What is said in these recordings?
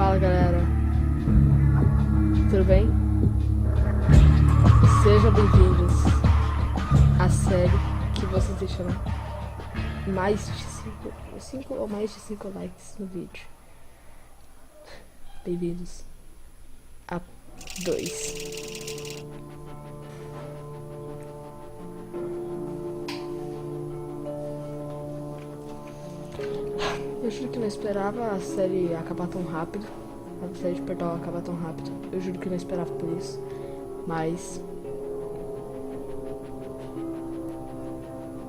Fala, galera. Tudo bem? Sejam bem-vindos à série que vocês deixaram mais de 5 ou mais de 5 likes no vídeo. Bem-vindos a 2. Eu juro que não esperava a série acabar tão rápido. A série de Portal acabar tão rápido. Eu juro que não esperava por isso. Mas...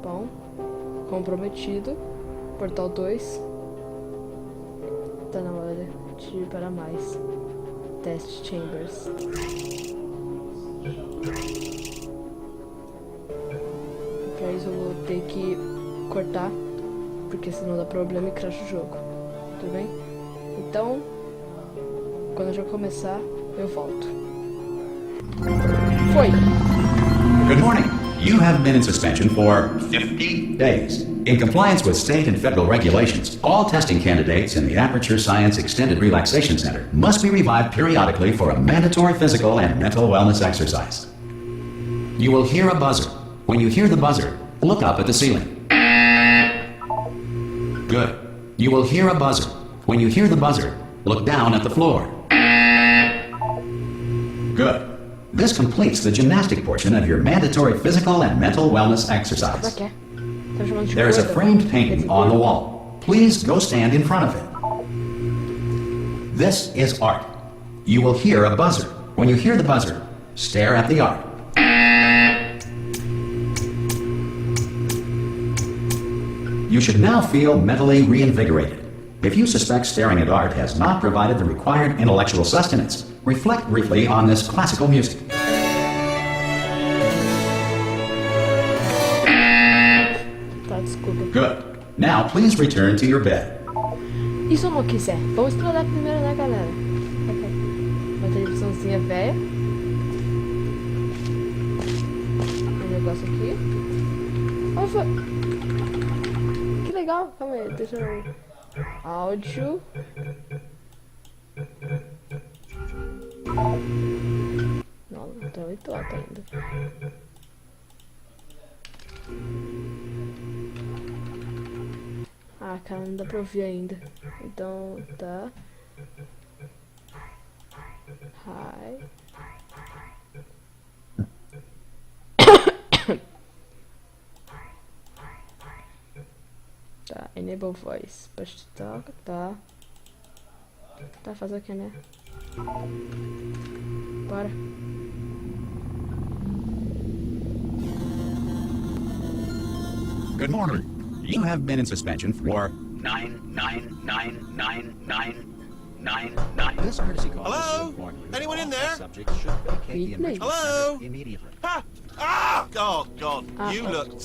bom, comprometido. Portal 2. Tá na hora de ir para mais. Test Chambers. Pra isso eu vou ter que cortar, porque senão dá problema e crash o jogo. Tudo bem? Então, quando o jogo começar, eu volto. Foi! Good morning. You have been in suspension for 50 days. In compliance with state and federal regulations, all testing candidates in the Aperture Science Extended Relaxation Center must be revived periodically for a mandatory physical and mental wellness exercise. You will hear a buzzer. When you hear the buzzer, look up at the ceiling. Good. You will hear a buzzer. When you hear the buzzer, look down at the floor. Good. This completes the gymnastic portion of your mandatory physical and mental wellness exercise. There is a framed painting on the wall. Please go stand in front of it. This is art. You will hear a buzzer. When you hear the buzzer, stare at the art. You should now feel mentally reinvigorated. If you suspect staring at art has not provided the required intellectual sustenance, reflect briefly on this classical music. Good. Now please return to your bed. E se eu não quiser? Vamos explorar primeiro, né, galera? Ok. Uma televisãozinha velha. Um negócio aqui. Opa! Que legal. Calma aí, deixa eu... áudio. Não, tá muito alto ainda. Ah, cara, não dá pra ouvir ainda. Então, tá. Hi. Tá, enable voice. Push to talk, tá. Tá, fazer o que, né? Bora. Good morning. You have been in suspension for 9999999. This courtesy call. Hello? Anyone in there? Subject should vacate the Hello? immediately. Ah! Ah! Oh God! You look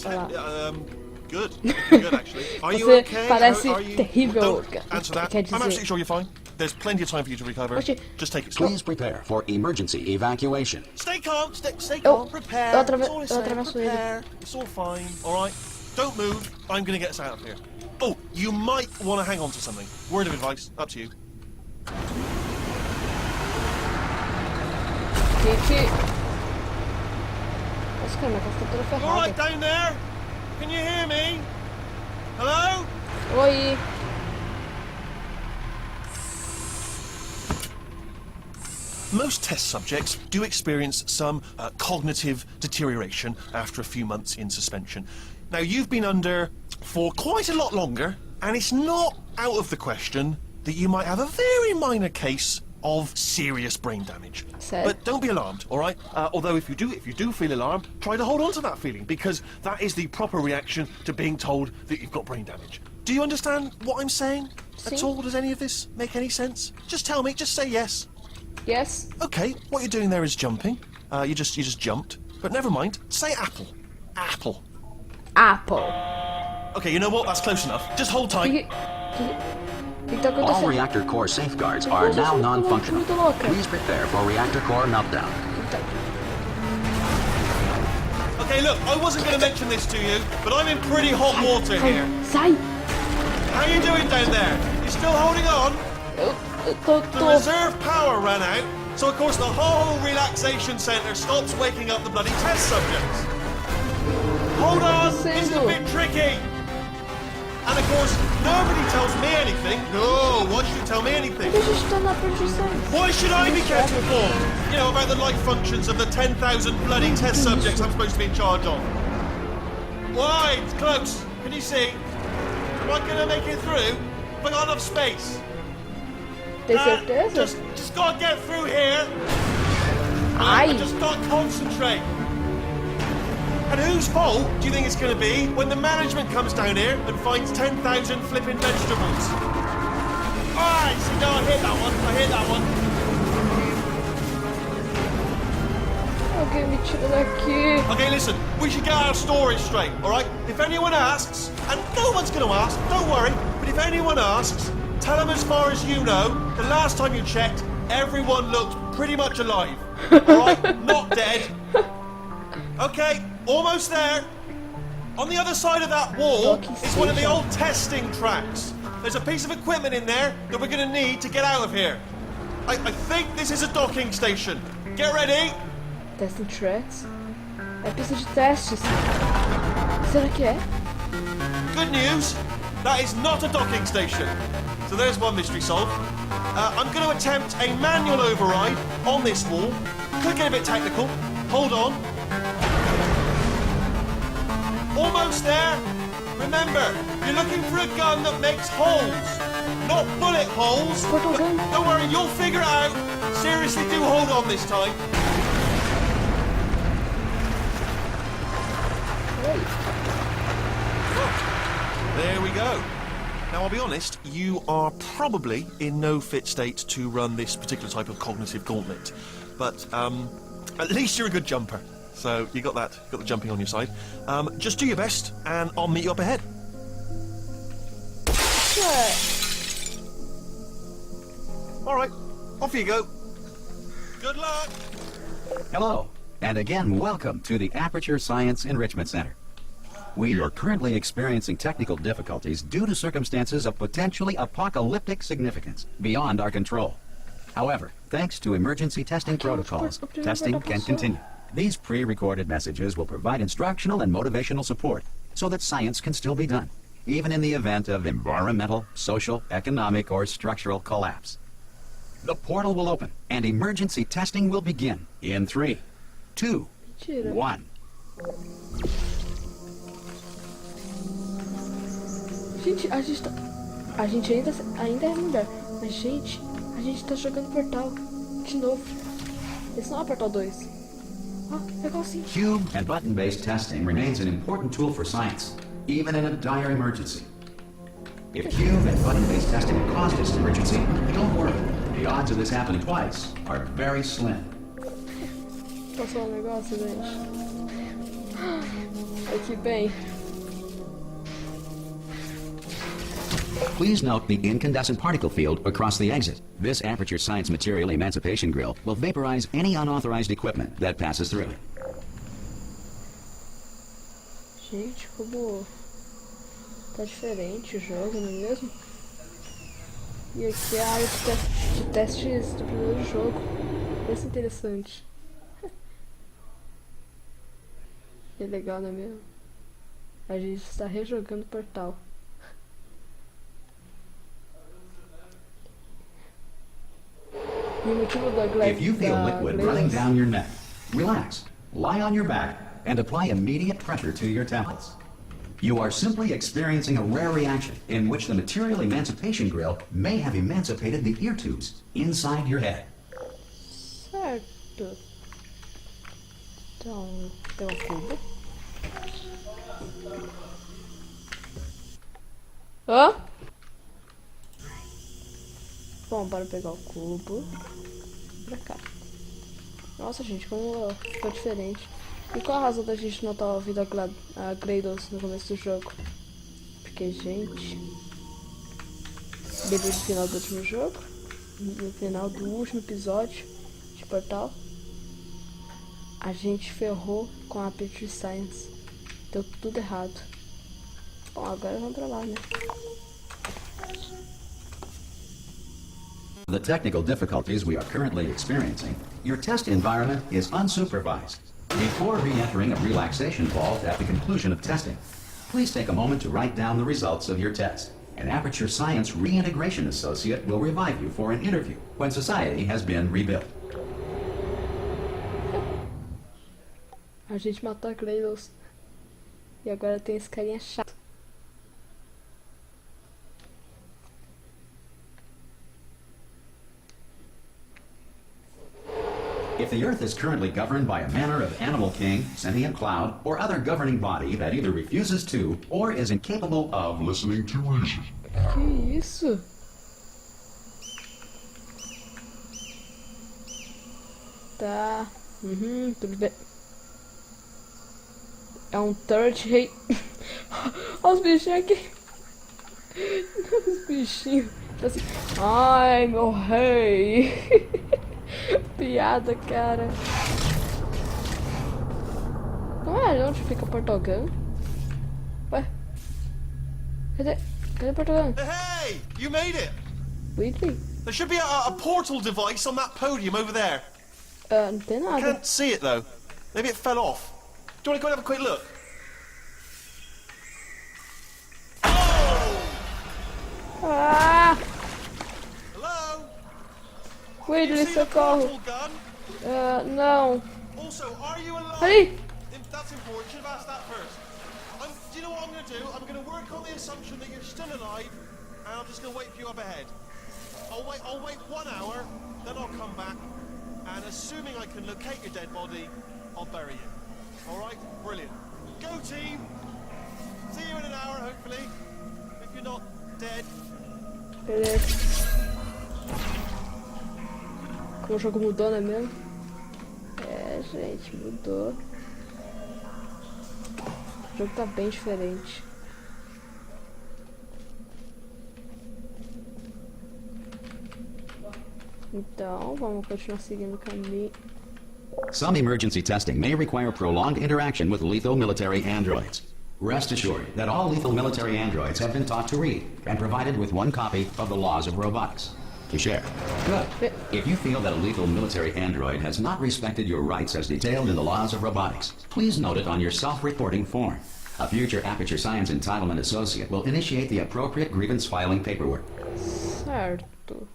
good. Good actually. Are you Você okay? parece Are you... terrível. Don't answer that. Quer I'm dizer... absolutely sure you're fine. There's plenty of time for you to recover. Oxi. Just take it slow. Please prepare for emergency evacuation. Stay calm. Stay calm. Prepare. That's all it's saying. atravesso ele. Prepare. It's all fine. All right. Don't move. I'm gonna get us out of here. Oh, you might want to hang on to something. Word of advice. Up to you. Gente... Nossa, cara, minha casa tá toda All ferrada. right down there. Can you hear me? Hello? Oi. Most test subjects do experience some cognitive deterioration after a few months in suspension. Now, you've been under for quite a lot longer, and it's not out of the question that you might have a very minor case of serious brain damage. But don't be alarmed, all right? Although if you do feel alarmed, try to hold on to that feeling, because that is the proper reaction to being told that you've got brain damage. Do you understand what I'm saying at all? Does any of this make any sense? Just tell me, just say yes. Yes. Okay, what you're doing there is jumping. You just jumped. But never mind. Say apple. Apple. Apple. Okay, you know what? That's close enough. Just hold tight. All reactor core safeguards are now non-functional. Please prepare for reactor core meltdown. Okay, look, I wasn't going to mention this to you, but I'm in pretty hot water here. Sai. How you doing down there? You still holding on? The reserve power ran out, so of course the whole relaxation center stops waking up the bloody test subjects. Hold on, this is a bit tricky. And of course, nobody tells me anything. No, why should you tell me anything? A gente tá na Aperture Science. Why should I be kept informed? You know, about the life functions of the 10,000 bloody test subjects I'm supposed to be in charge of. Why? It's close. Can you see? Am I gonna make it through? Have I got enough space? Tem certeza? Just gotta get through here. Ai! I just gotta concentrate. And whose fault do you think it's going to be when the management comes down here and finds 10,000 flipping vegetables? Alright, see, no, I hit that one. Alguém me tira daqui. Okay, listen, we should get our story straight, alright? If anyone asks, and no one's going to ask, don't worry, but if anyone asks, tell them as far as you know, the last time you checked, everyone looked pretty much alive. Alright? Not dead. Okay, almost there. On the other side of that wall is one of the old testing tracks. There's a piece of equipment in there that we're going to need to get out of here. I think this is a docking station. Get ready. Testing tracks? É pista de testes. Será que é? Good news, that is not a docking station. So there's one mystery solved. I'm going to attempt a manual override on this wall. Could get a bit technical. Hold on. Almost there. Remember, you're looking for a gun that makes holes, not bullet holes. Portal gun. Don't worry, you'll figure it out. Seriously, do hold on this time. There we go. Now, I'll be honest, you are probably in no fit state to run this particular type of cognitive gauntlet. But, at least you're a good jumper. So, you got the jumping on your side. Just do your best, and I'll meet you up ahead. Alright, off you go. Good luck! Hello, and again welcome to the Aperture Science Enrichment Center. We are currently experiencing technical difficulties due to circumstances of potentially apocalyptic significance beyond our control. However, thanks to emergency testing protocols, testing can continue. These pre-recorded messages will provide instructional and motivational support so that science can still be done, even in the event of environmental, social, economic, or structural collapse. The portal will open, and emergency testing will begin in 3, 2, 1. Gente, a gente ainda é mulher, mas gente, a gente tá jogando Portal de novo. Esse não é o Portal 2. Ah, igualzinho. Cube and button-based testing remains an important tool for science, even in a dire emergency. If cube and button-based testing caused this emergency, don't worry. The odds of this happening twice are very slim. Posso falar um negócio, gente? Aqui bem. Please note the incandescent particle field across the exit. This Aperture Science Material Emancipation Grill will vaporize any unauthorized equipment that passes through. Gente, como tá diferente o jogo, não é mesmo? E aqui é a área de testes do primeiro jogo. Parece interessante. Que legal, não é mesmo? A gente está rejogando o Portal. If you feel liquid running down your neck, relax, lie on your back, and apply immediate pressure to your temples. You are simply experiencing a rare reaction in which the material emancipation grill may have emancipated the ear tubes inside your head. Certo. Então, tem um cubo. Hã? Bom, bora pegar o cubo. Pra cá. Nossa, gente, como ficou diferente. E qual a razão da gente não estar ouvindo a Gleidos no começo do jogo? Porque, gente... Depois do final do último jogo, no final do último episódio de Portal, a gente ferrou com a Aperture Science. Deu tudo errado. Bom, agora vamos pra lá, né? the technical difficulties we are currently experiencing, your test environment is unsupervised. Before re-entering a relaxation vault at the conclusion of testing, please take a moment to write down the results of your test. An Aperture Science Reintegration Associate will revive you for an interview when society has been rebuilt. A gente matou a Kratos. E agora tem esse carinha chato. If the Earth is currently governed by a manner of animal king, sentient cloud, or other governing body that either refuses to or is incapable of listening to reason. Que isso? Tá. Tudo bem. É um turret rei. Olha os bichinhos aqui. Os bichinhos. Tá assim. Ai, meu rei. Piada, cara. Não é onde fica o Portugal? Ué? Cadê o Portugal? Hey! You made it! Weekly? There should be a portal device on that podium over there. Não tem I nada. can't see it though. Maybe it fell off. Do you want to go and have a quick look? Ah! Hello? Weekly, See the socorro. portal gun? Não. Also, are you alive? Aí! That's important. Should have asked that first. Do you know what I'm going to do? I'm going to work on the assumption that you're still alive, and I'm just going to wait for you up ahead. I'll wait 1 hour, then I'll come back, and assuming I can locate your dead body, I'll bury you. All right? Brilliant. Go team. See you in an hour, hopefully. If you're not dead. Beleza. Como o jogo mudou, não é mesmo? É, gente, mudou. O jogo tá bem diferente. Então, vamos continuar seguindo o caminho. Some emergency testing may require prolonged interaction with lethal military androids. Rest assured that all lethal military androids have been taught to read and provided with one copy of the Laws of Robotics to share. Good. If you feel that a lethal military android has not respected your rights as detailed in the Laws of Robotics, please note it on your self-reporting form. A future Aperture Science Entitlement Associate will initiate the appropriate grievance filing paperwork. Certo.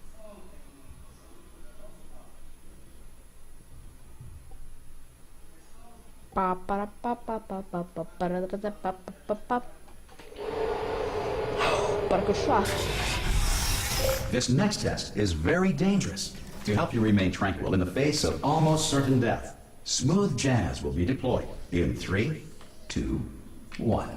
Para continuar. This next test is very dangerous. To help you remain tranquil in the face of almost certain death, smooth jazz will be deployed in 3, 2, 1.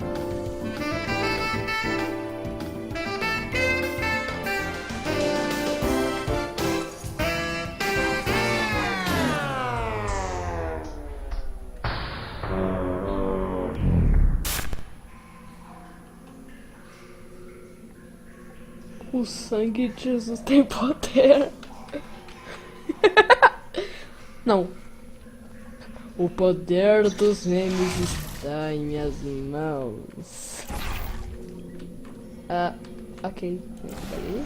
O sangue de Jesus tem poder. Não. O poder dos memes está em minhas mãos. Ok. Ali.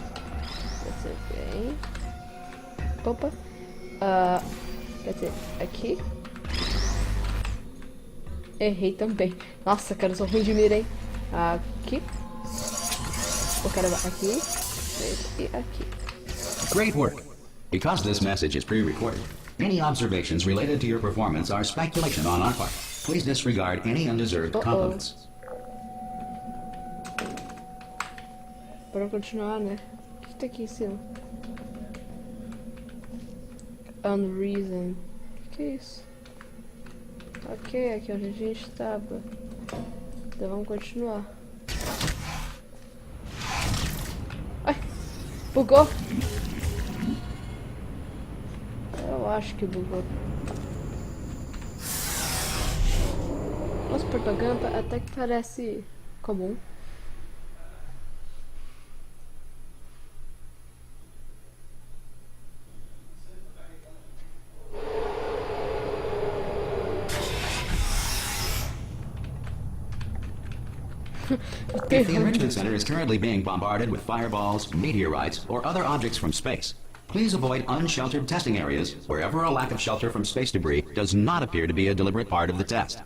Você vem. Opa. Quer dizer, aqui. Errei também. Nossa, cara, eu sou ruim de mira, hein? Aqui. O cara vai aqui. E aqui. Great work. Because this message is pre-recorded, any observations related to your performance are speculation on our part. Please disregard any undeserved compliments. Para continuar, né? O que tá aqui em cima? Unreason. O que é isso? Ok, aqui onde a gente estava. Então vamos continuar. Ai! Bugou! Eu acho que bugou. Nossa, propaganda até que parece comum. If the Enrichment Center is currently being bombarded with fireballs, meteorites, or other objects from space, Please avoid unsheltered testing areas wherever a lack of shelter from space debris does not appear to be a deliberate part of the test.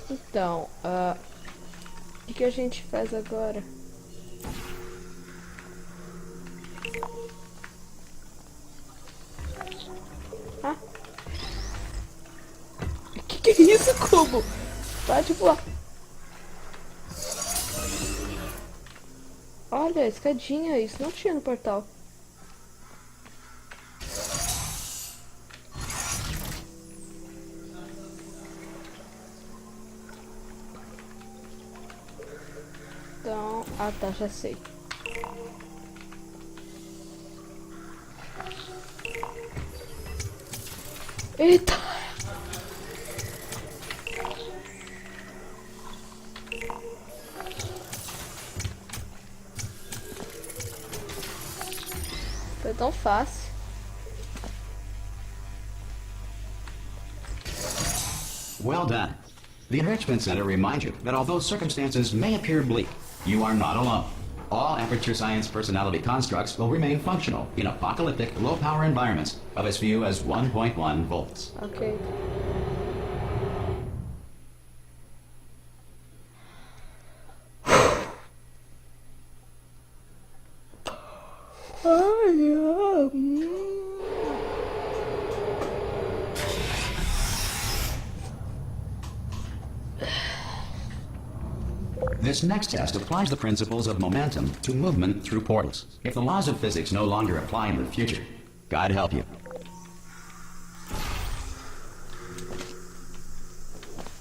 Então, o que a gente faz agora? Ah? Que é isso, Cubo? Para de voar. Olha, escadinha, isso não tinha no portal. Então, tá, já sei. Eita! Foi tão fácil. Well done. The Enrichment Center reminds you that although circumstances may appear bleak, you are not alone. All Aperture Science personality constructs will remain functional in apocalyptic, low-power environments of as few as 1.1 volts. Ok. This next test applies the principles of momentum to movement through portals. If the laws of physics no longer apply in the future, God help you.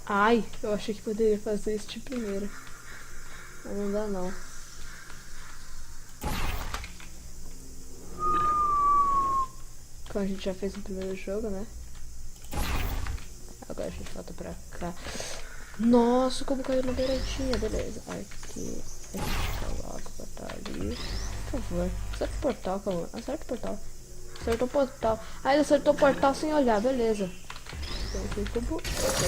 Ai, eu achei que poderia fazer isso de primeira. Mas não dá não. Como a gente já fez no primeiro jogo, né? Agora a gente volta pra cá. Nossa, como caiu na beiradinha, beleza. Aqui, a gente coloca, botar ali. Por favor, acerta o portal, calma. Acerta o portal. Acertou o portal. Ah, ele acertou o portal sem olhar, beleza.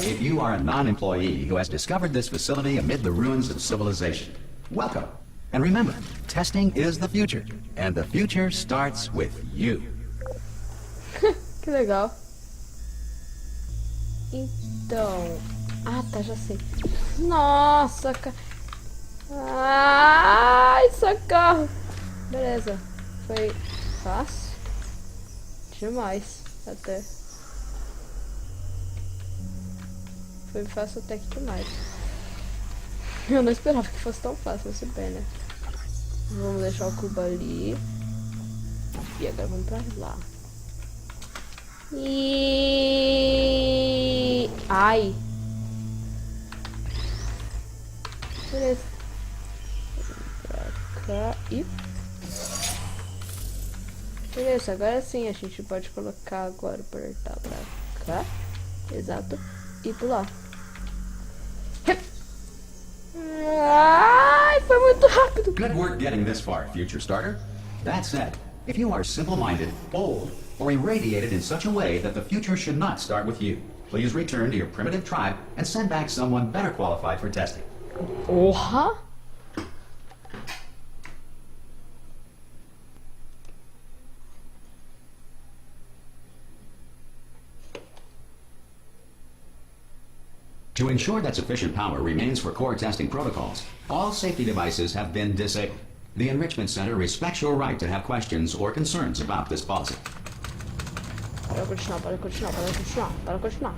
If you are a non-employee who has discovered this facility amid the ruins of civilization, welcome. And remember, testing is the future, and the future starts with you. Que legal. Então... Ah, tá, já sei. Nossa, cara. Ai, socorro. Beleza. Foi fácil. Demais, até. Foi fácil até que demais. Eu não esperava que fosse tão fácil, mas tudo bem, né? Vamos deixar o cubo ali. E agora vamos pra lá. E... Ai. Beleza. Pra cá e... Beleza, agora sim a gente pode colocar agora o portal pra cá. Exato. E pular. Ai, foi muito rápido. Good work getting this far, future starter. That said, if you are simple-minded, old, or irradiated in such a way that the future should not start with you, please return to your primitive tribe and send back someone better qualified for testing. Porra! To ensure that sufficient power remains for core testing protocols, all safety devices have been disabled. The Enrichment Center respects your right to have questions or concerns about this policy. Para continuar, para continuar, para continuar, para continuar.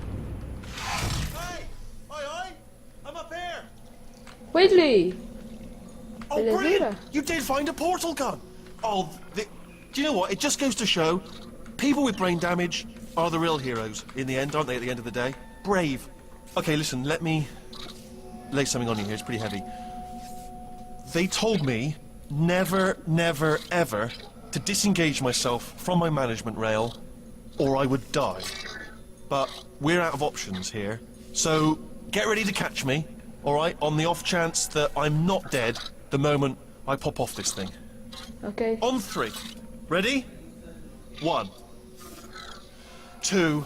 Hey! Aye, I'm up here! Whitley! Oh, Beleza? brilliant! You did find a portal gun! Oh, do you know what? It just goes to show, people with brain damage are the real heroes in the end, aren't they, at the end of the day? Brave. Okay, listen, let me lay something on you here. It's pretty heavy. They told me never, never, ever to disengage myself from my management rail or I would die. But we're out of options here, so get ready to catch me, all right, on the off chance that I'm not dead the moment I pop off this thing. Ok. On 3. Ready? 1, 2,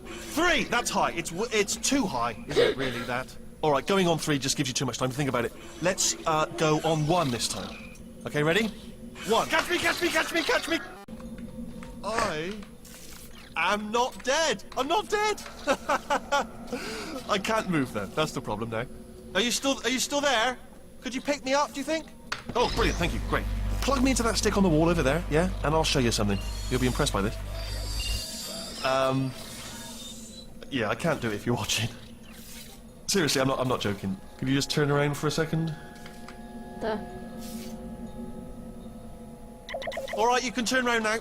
3. That's high. It's too high. Is it really that? All right, going on 3 just gives you too much time to think about it. Let's go on 1 this time. Okay, ready? 1. Catch me, catch me, catch me, catch me! I am not dead. I'm not dead. I can't move though. That's the problem now. Are you still there? Could you pick me up, do you think? Oh, brilliant. Thank you. Great. Plug me into that stick on the wall over there, yeah? And I'll show you something. You'll be impressed by this. Yeah, I can't do it if you're watching. Seriously, I'm not joking. Could you just turn around for a second? Tá. Alright, you can turn around now.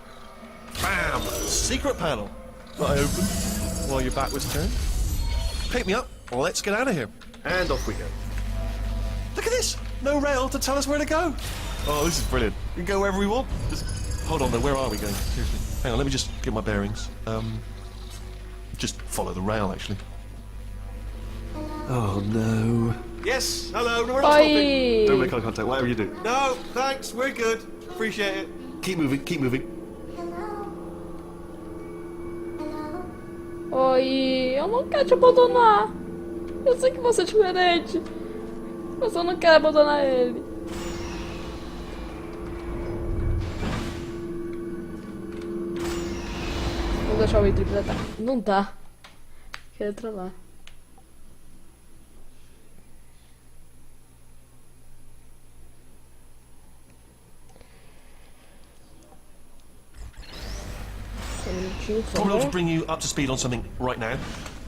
Bam! Secret panel. That I opened while your back was turned. Pick me up. Let's get out of here. And off we go. Look at this! No rail to tell us where to go. Oh, this is brilliant. We can go wherever we want. Just hold on though, where are we going? Seriously. Hang on, let me just get my bearings. Just follow the rail, actually. Oh no. Yes, hello, no, we're not stopping. Don't make eye contact, whatever you do. No, thanks, we're good. Appreciate it. Keep moving, keep moving. Oi, eu não quero te abandonar. Eu sei que você é diferente. Mas eu não quero abandonar ele. Vou deixar o interpretar. Não dá. Quero entrar lá. Probably ought to bring you up to speed on something right now.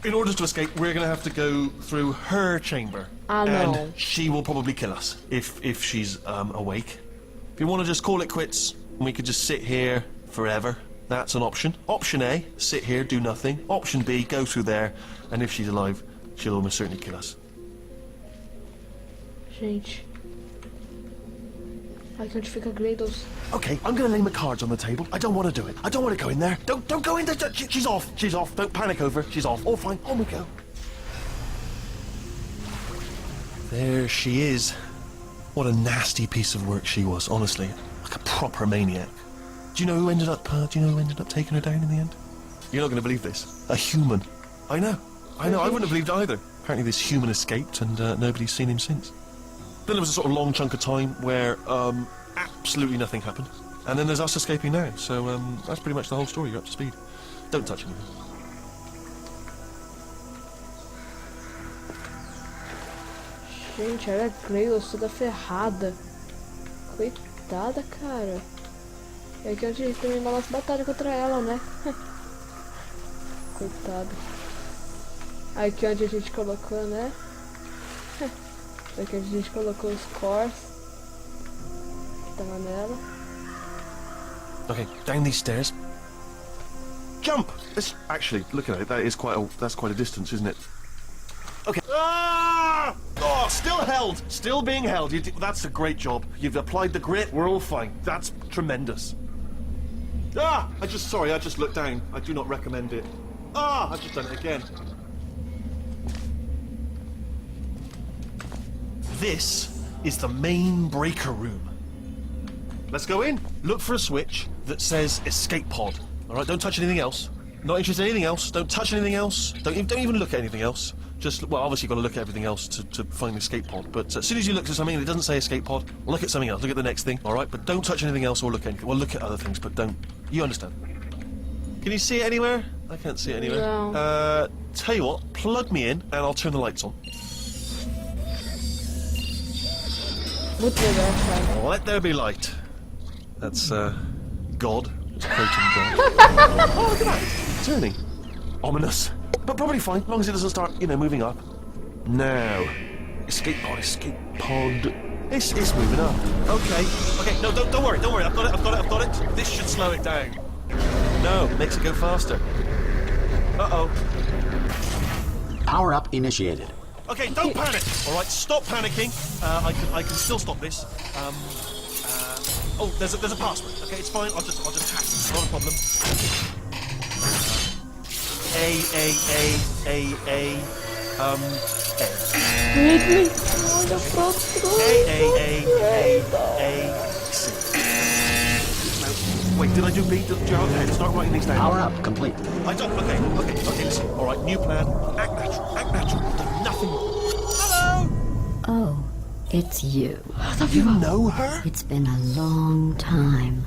In order to escape, we're going to have to go through her chamber. And she will probably kill us if she's awake. If you want to just call it quits, we could just sit here forever. That's an option. Option A, sit here, do nothing. Option B, go through there, and if she's alive, she'll almost certainly kill us. Gente. Ai, que onde fica Grados. Okay, I'm gonna lay my cards on the table. I don't want to do it. I don't want to go in there. Don't go in there. She's off. She's off. Don't panic over. She's off. All fine. On we go. There she is. What a nasty piece of work she was, honestly. Like a proper maniac. Do you know who ended up taking her down in the end? You're not going to believe this. A human. I know. I wouldn't have believed either. Apparently this human escaped and nobody's seen him since. Then there was a sort of long chunk of time where absolutely nothing happened. And then there's us escaping now. So that's pretty much the whole story. You're up to speed. Don't touch anything. Gente, olha a Grados toda ferrada. Coitada, cara. É que a gente terminou a nossa batalha contra ela, né? Coitada. Aqui onde a gente colocou, né? Aqui onde a gente colocou os cores. Tava nela. Okay, down these stairs. Jump! This, actually, looking at it, that's quite a distance, isn't it? Okay. Ah! Oh, still held! Still being held. That's a great job. You've applied the grit, we're all fine. That's tremendous. Ah! I just looked down. I do not recommend it. Ah! I've just done it again. This is the main breaker room. Let's go in. Look for a switch that says escape pod. Alright, don't touch anything else. Not interested in anything else. Don't touch anything else. Don't even look at anything else. Just, well, obviously you've got to look at everything else to find the escape pod. But as soon as you look at something and it doesn't say escape pod, look at something else. Look at the next thing, alright? But don't touch anything else or look at anything. Well, look at other things, but don't. You understand? Can you see it anywhere? I can't see it anywhere. No. Tell you what, plug me in and I'll turn the lights on. Muito legal, cara. Let there be light. That's, God. It's quoting God. Oh, look at that. It's turning. Ominous. But probably fine, as long as it doesn't start, moving up. Now. Escape pod, escape pod. It's moving up. Okay. Okay, no, don't worry. I've got it. This should slow it down. No, makes it go faster. Uh-oh. Power up initiated. Okay, don't panic. All right, stop panicking. I can still stop this. Oh, there's a password. Okay, it's fine. I'll just hack it. Not a problem. A. C. Wait, did I do B? Okay, start writing these down. Power up complete. I don't. Okay. Listen. All right, new plan. Act natural. Do nothing. Hello. Oh, it's you. You know her? It's been a long time.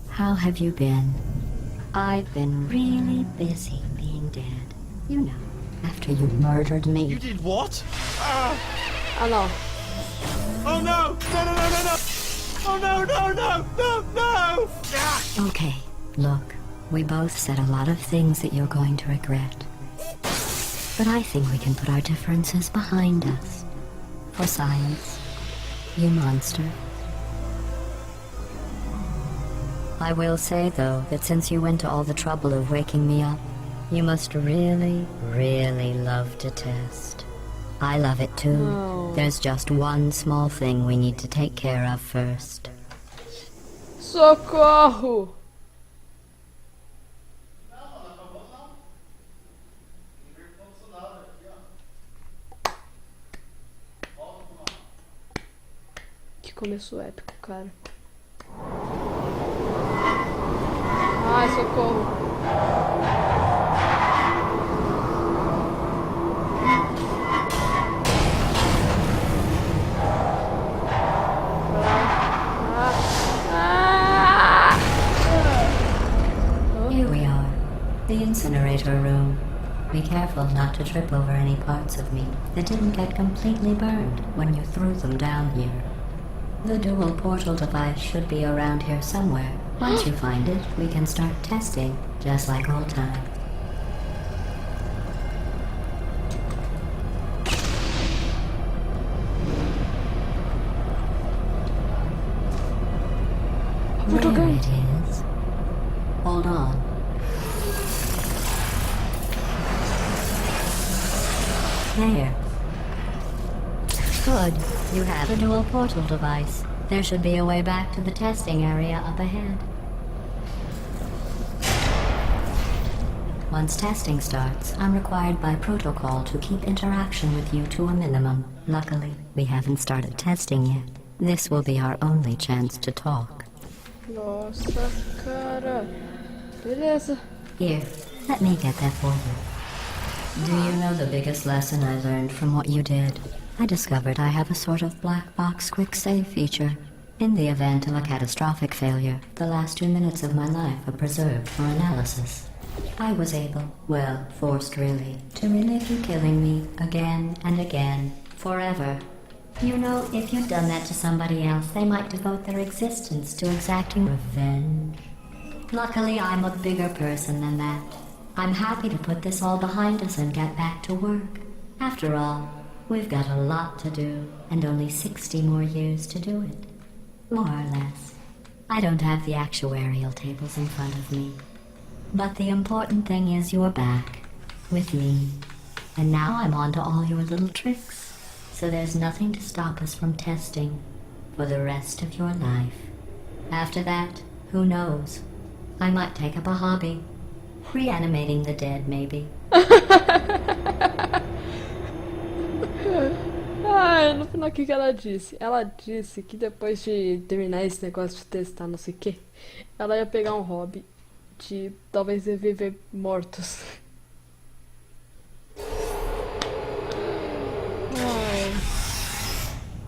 How have you been? I've been really busy being dead. You know, after you murdered me. You did what? Ah! Ah, não. Oh no! No, no, no, no, no! Oh no, no, no, no, no! Ah! Okay, look, we both said a lot of things that you're going to regret. But I think we can put our differences behind us. For science, you monster. I will say, though, that since you went to all the trouble of waking me up, you must really, really love to test. I love it too. No. There's just one small thing we need to take care of first. Socorro! Que começo épico, cara. Ai, socorro. Here we are, the incinerator room. Be careful not to trip over any parts of me that didn't get completely burned when you threw them down here. The dual portal device should be around here somewhere. Once you find it, we can start testing, just like old times. There it is. Hold on. There. Good. You have a dual portal device. There should be a way back to the testing area up ahead. Once testing starts, I'm required by protocol to keep interaction with you to a minimum. Luckily, we haven't started testing yet. This will be our only chance to talk. Nossa, cara. Beleza. Here, let me get that for you. Do you know the biggest lesson I learned from what you did? I discovered I have a sort of black box quick save feature. In the event of a catastrophic failure, the last 2 minutes of my life are preserved for analysis. I was able, well, forced really, to relive you killing me again and again, forever. You know, if you'd done that to somebody else, they might devote their existence to exacting revenge. Luckily, I'm a bigger person than that. I'm happy to put this all behind us and get back to work. After all, we've got a lot to do, and only 60 more years to do it. More or less. I don't have the actuarial tables in front of me. But the important thing is you're back, with me. And now I'm on to all your little tricks. So there's nothing to stop us from testing for the rest of your life. After that, who knows? I might take up a hobby. Reanimating the dead, maybe. Ah, no final o que ela disse? Ela disse que depois de terminar esse negócio de testar não sei o que, ela ia pegar um hobby de talvez reviver mortos. Ai.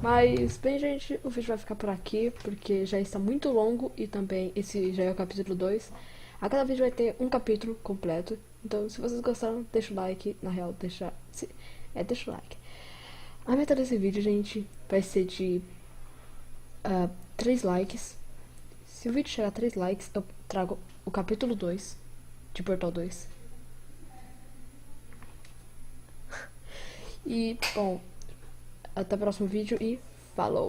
Mas, bem, gente, o vídeo vai ficar por aqui, porque já está muito longo e também esse já é o capítulo 2. A cada vídeo vai ter um capítulo completo. Então, se vocês gostaram, deixa o like. Na real, deixa o like. A meta desse vídeo, gente, vai ser de 3 likes. Se o vídeo chegar a 3 likes, eu trago o capítulo 2 de Portal 2. E, bom, até o próximo vídeo e falou!